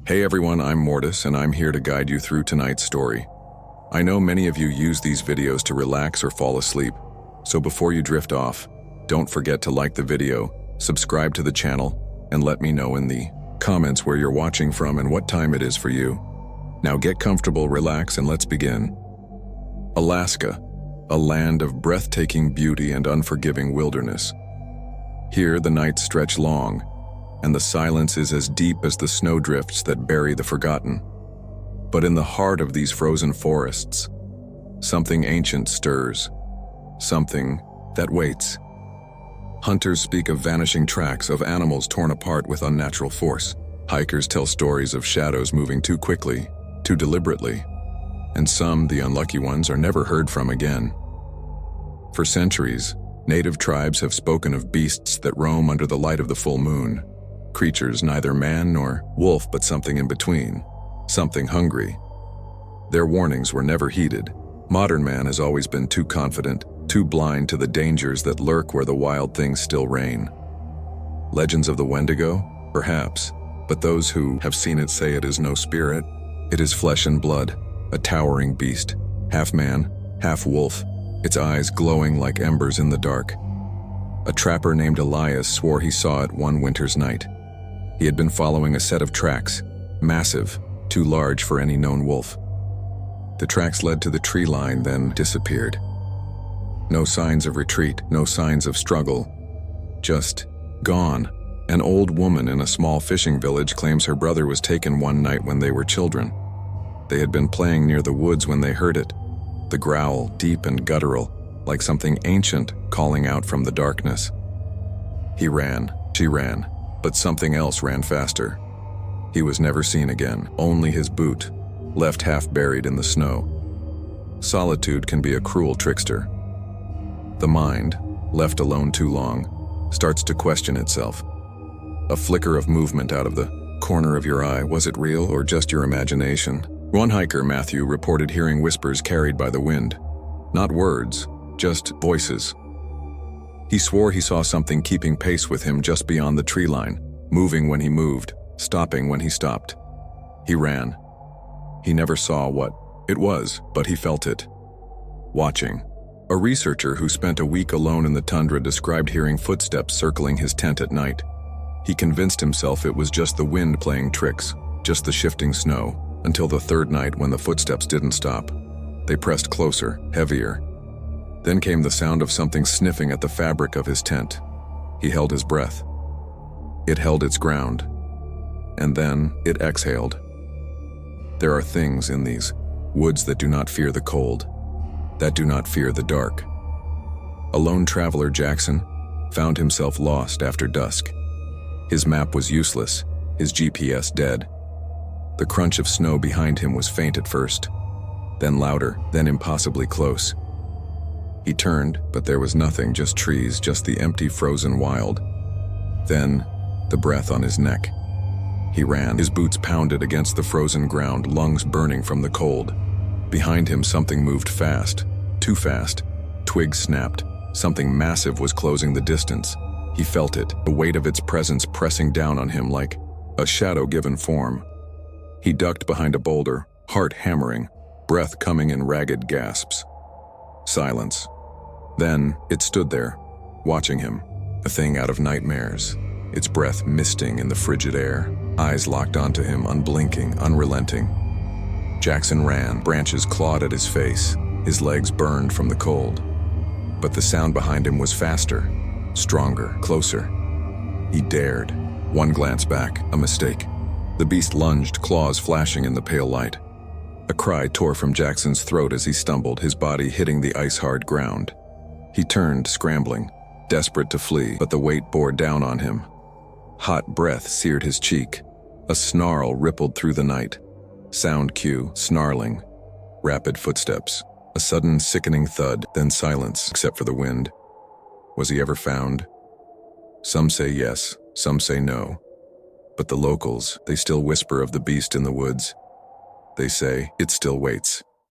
Hey everyone, I'm Mortis and I'm here to guide you through tonight's story. I know many of you use these videos to relax or fall asleep, so before you drift off, don't forget to like the video, subscribe to the channel, and let me know in the comments where you're watching from and what time it is for you. Now get comfortable, relax, and let's begin. Alaska, a land of breathtaking beauty and unforgiving wilderness. Here the nights stretch long, and the silence is as deep as the snowdrifts that bury the forgotten. But in the heart of these frozen forests, something ancient stirs, something that waits. Hunters speak of vanishing tracks of animals torn apart with unnatural force. Hikers tell stories of shadows moving too quickly, too deliberately, and some, the unlucky ones, are never heard from again. For centuries, native tribes have spoken of beasts that roam under the light of the full moon. Creatures neither man nor wolf, but something in between, something hungry. Their warnings were never heeded. Modern man has always been too confident, too blind to the dangers that lurk where the wild things still reign. Legends of the Wendigo? Perhaps, but those who have seen it say it is no spirit. It is flesh and blood, a towering beast, half man, half wolf, its eyes glowing like embers in the dark. A trapper named Elias swore he saw it one winter's night. He had been following a set of tracks, massive, too large for any known wolf. The tracks led to the tree line, then disappeared. No signs of retreat, no signs of struggle, just gone. An old woman in a small fishing village claims her brother was taken one night when they were children. They had been playing near the woods when they heard it, the growl deep and guttural, like something ancient calling out from the darkness. He ran, she ran, but something else ran faster. He was never seen again, only his boot, left half buried in the snow. Solitude can be a cruel trickster. The mind, left alone too long, starts to question itself. A flicker of movement out of the corner of your eye, was it real or just your imagination? One hiker, Matthew, reported hearing whispers carried by the wind. Not words, just voices. He swore he saw something keeping pace with him just beyond the tree line, moving when he moved, stopping when he stopped. He ran. He never saw what it was, but he felt it. Watching. A researcher who spent a week alone in the tundra described hearing footsteps circling his tent at night. He convinced himself it was just the wind playing tricks, just the shifting snow, until the third night when the footsteps didn't stop. They pressed closer, heavier. Then came the sound of something sniffing at the fabric of his tent. He held his breath. It held its ground. And then it exhaled. There are things in these woods that do not fear the cold, that do not fear the dark. A lone traveler, Jackson, found himself lost after dusk. His map was useless, his GPS dead. The crunch of snow behind him was faint at first, then louder, then impossibly close. He turned, but there was nothing, just trees, just the empty frozen wild. Then, the breath on his neck. He ran, his boots pounded against the frozen ground, lungs burning from the cold. Behind him something moved fast, too fast. Twigs snapped, something massive was closing the distance. He felt it, the weight of its presence pressing down on him like a shadow given form. He ducked behind a boulder, heart hammering, breath coming in ragged gasps. Silence. Then it stood there, watching him, a thing out of nightmares, its breath misting in the frigid air, eyes locked onto him, unblinking, unrelenting. Jackson ran, branches clawed at his face, his legs burned from the cold. But the sound behind him was faster, stronger, closer. He dared. One glance back, a mistake. The beast lunged, claws flashing in the pale light. A cry tore from Jackson's throat as he stumbled, his body hitting the ice-hard ground. He turned, scrambling, desperate to flee, but the weight bore down on him. Hot breath seared his cheek. A snarl rippled through the night. Sound cue, snarling. Rapid footsteps. A sudden, sickening thud, then silence, except for the wind. Was he ever found? Some say yes, some say no. But the locals, they still whisper of the beast in the woods. They say, it still waits.